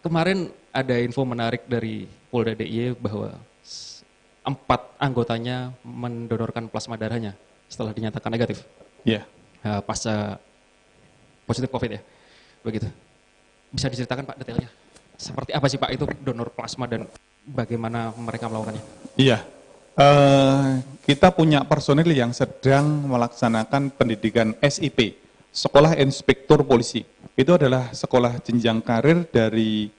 kemarin ada info menarik dari Polda DIY bahwa 4 anggotanya mendonorkan plasma darahnya setelah dinyatakan negatif. Iya. Pasca positif COVID ya, begitu. Bisa diceritakan Pak detailnya? Seperti apa sih Pak itu donor plasma dan bagaimana mereka melakukannya? Iya. Kita punya personil yang sedang melaksanakan pendidikan SIP, Sekolah Inspektur Polisi. Itu adalah sekolah jenjang karir dari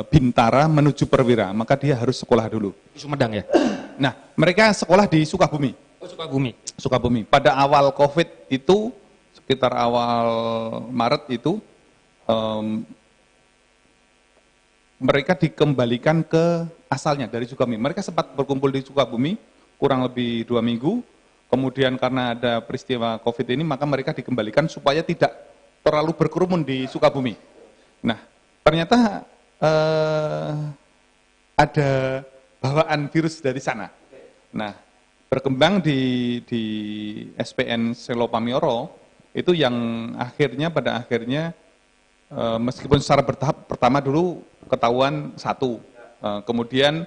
Bintara menuju Perwira, maka dia harus sekolah dulu. Di Sumedang ya? Nah, mereka sekolah di Sukabumi. Oh, Sukabumi. Sukabumi. Pada awal COVID itu, sekitar awal Maret itu, mereka dikembalikan ke asalnya dari Sukabumi. Mereka sempat berkumpul di Sukabumi kurang lebih 2 minggu, kemudian karena ada peristiwa COVID ini, maka mereka dikembalikan supaya tidak terlalu berkerumun di Sukabumi. Nah, ternyata ada bawaan virus dari sana. Nah, berkembang di SPN Selopamioro, itu yang akhirnya pada akhirnya meskipun secara bertahap, pertama dulu ketahuan 1, kemudian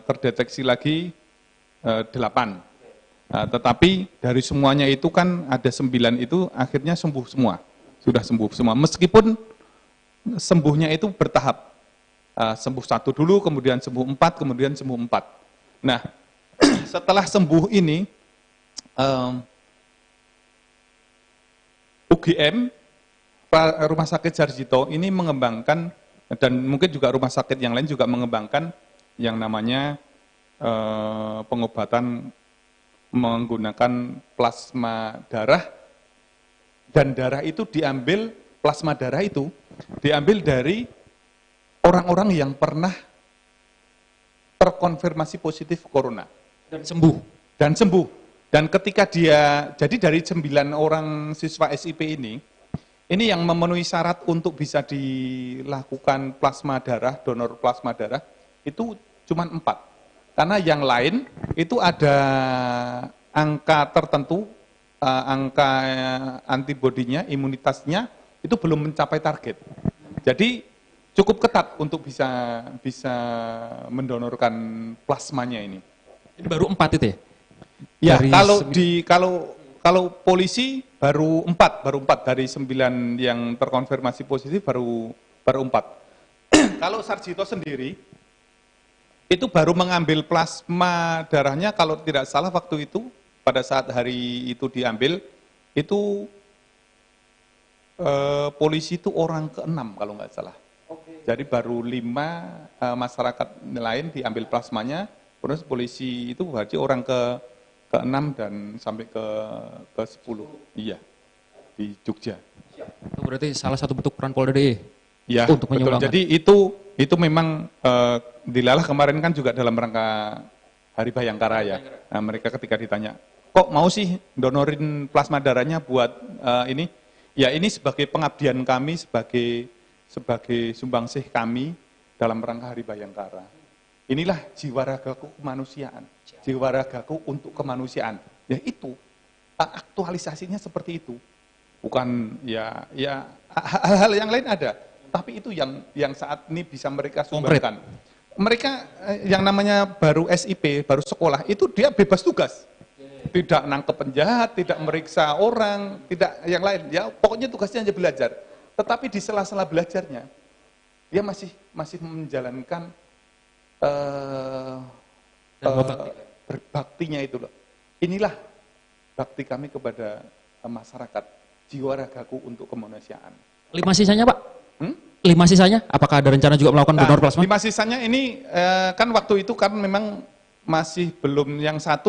terdeteksi lagi 8. Tetapi dari semuanya itu kan ada 9 itu akhirnya sembuh semua, sudah sembuh semua. Meskipun sembuhnya itu bertahap, sembuh 1 dulu, kemudian sembuh 4, kemudian sembuh 4. Nah, setelah sembuh ini, UGM, Rumah Sakit Sarjito ini mengembangkan, dan mungkin juga rumah sakit yang lain juga mengembangkan yang namanya pengobatan menggunakan plasma darah, dan darah itu diambil, plasma darah itu diambil dari orang-orang yang pernah terkonfirmasi positif corona. Dan sembuh. Dan sembuh. Dan ketika dia, jadi dari 9 orang siswa SIP ini yang memenuhi syarat untuk bisa dilakukan plasma darah, donor plasma darah, itu cuma 4. Karena yang lain itu ada angka tertentu, angka antibodinya, imunitasnya, itu belum mencapai target. Jadi cukup ketat untuk bisa mendonorkan plasmanya ini. Ini baru 4 itu ya? Ya, Dari kalau polisi baru 4 dari 9 yang terkonfirmasi positif baru 4. Kalau Sarjito sendiri itu baru mengambil plasma darahnya, kalau tidak salah waktu itu pada saat hari itu diambil itu polisi itu orang ke-6 kalau nggak salah. Jadi baru 5 masyarakat lain diambil plasmanya, terus polisi itu berarti orang ke-6 dan sampai ke-10. Iya, di Jogja. Itu berarti salah satu bentuk peran Polda DIY Ya, untuk betul. menyumbangkan. Jadi itu memang dilalah kemarin kan juga dalam rangka Hari Bayangkara ya. Nah, mereka ketika ditanya, kok mau sih donorin plasma darahnya buat ini? Ya, ini sebagai pengabdian kami, sebagai sumbangsih kami dalam rangka Hari Bayangkara. Inilah jiwa ragaku kemanusiaan, jiwa ragaku untuk kemanusiaan. Ya itu, aktualisasinya seperti itu. Bukan ya hal-hal yang lain ada, tapi itu yang saat ini bisa mereka sumbangkan. Mereka yang namanya baru SIP, baru sekolah, itu dia bebas tugas. Tidak nangkep penjahat, tidak meriksa orang, tidak yang lain. Ya pokoknya tugasnya hanya belajar. Tetapi di sela-sela belajarnya, dia masih menjalankan berbaktinya itu loh. Inilah bakti kami kepada masyarakat, jiwa ragaku untuk kemanusiaan. 5 sisanya Pak? 5 sisanya? Apakah ada rencana juga melakukan donor plasma? 5 sisanya ini kan waktu itu kan memang masih belum, yang 1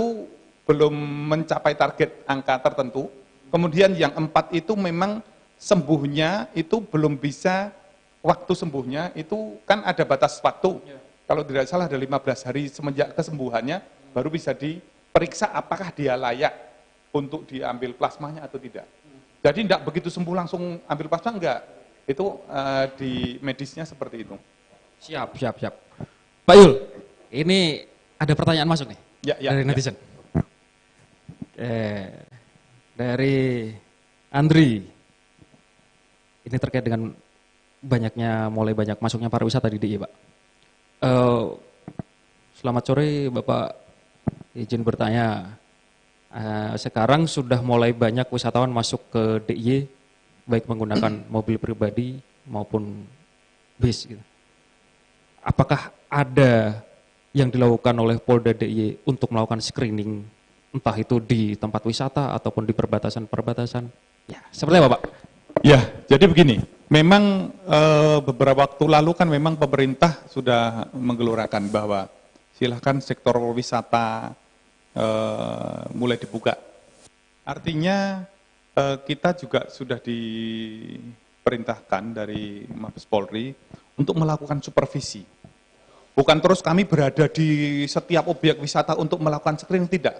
belum mencapai target angka tertentu. Kemudian yang 4 itu memang sembuhnya itu belum bisa, waktu sembuhnya itu kan ada batas waktu. Kalau tidak salah ada 15 hari semenjak kesembuhannya baru bisa diperiksa apakah dia layak untuk diambil plasmanya atau tidak. Jadi tidak begitu sembuh langsung ambil plasma, enggak. Itu di medisnya seperti itu. Siap. Pak Yul, ini ada pertanyaan masuk nih dari netizen. Dari Andri, ini terkait dengan mulai banyak masuknya pariwisata di DIY, Pak. Eh, Selamat sore Bapak, izin bertanya. Sekarang sudah mulai banyak wisatawan masuk ke DIY, baik menggunakan mobil pribadi maupun bis. Gitu. Apakah ada yang dilakukan oleh Polda DIY untuk melakukan screening, entah itu di tempat wisata ataupun di perbatasan-perbatasan? Ya, seperti apa Pak? Ya, jadi begini, memang beberapa waktu lalu kan memang pemerintah sudah menggelurakan bahwa silahkan sektor wisata mulai dibuka. Artinya kita juga sudah diperintahkan dari Mabes Polri untuk melakukan supervisi. Bukan terus kami berada di setiap objek wisata untuk melakukan screening, tidak.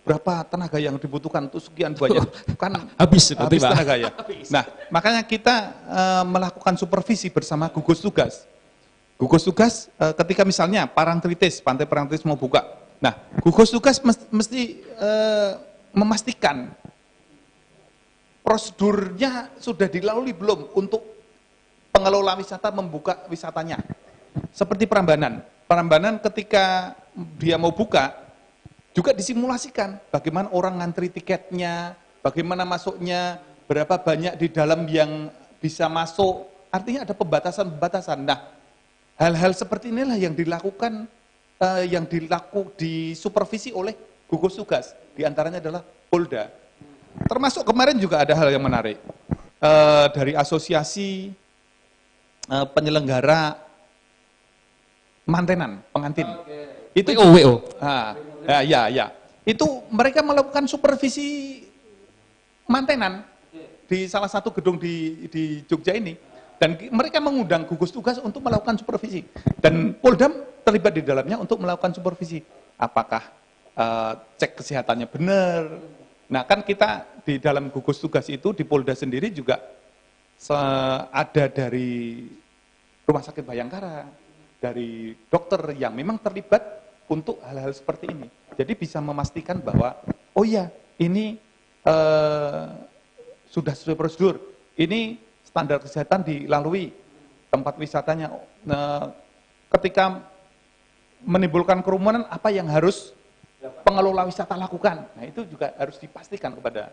Berapa tenaga yang dibutuhkan untuk sekian banyak, kan habis tenaga ya. Nah, makanya kita melakukan supervisi bersama gugus tugas. Gugus tugas ketika misalnya Parangtritis, Pantai Parangtritis mau buka, nah gugus tugas mesti memastikan prosedurnya sudah dilalui belum untuk pengelola wisata membuka wisatanya. Seperti Prambanan. Prambanan ketika dia mau buka, juga disimulasikan bagaimana orang ngantri tiketnya, bagaimana masuknya, berapa banyak di dalam yang bisa masuk. Artinya ada pembatasan-pembatasan. Nah, hal-hal seperti inilah yang dilakukan, disupervisi oleh gugus tugas. Di antaranya adalah Polda. Termasuk kemarin juga ada hal yang menarik. Dari asosiasi penyelenggara mantenan, pengantin. Itu WO. Ya. Itu mereka melakukan supervisi mantenan di salah satu gedung di Jogja ini. Dan mereka mengundang gugus tugas untuk melakukan supervisi. Dan Polda terlibat di dalamnya untuk melakukan supervisi. Apakah cek kesehatannya benar? Nah kan kita di dalam gugus tugas itu di Polda sendiri juga ada dari Rumah Sakit Bayangkara, dari dokter yang memang terlibat untuk hal-hal seperti ini. Jadi bisa memastikan bahwa, oh ya ini sudah sesuai prosedur, ini standar kesehatan dilalui, tempat wisatanya. Ketika menimbulkan kerumunan, apa yang harus pengelola wisata lakukan? Nah itu juga harus dipastikan kepada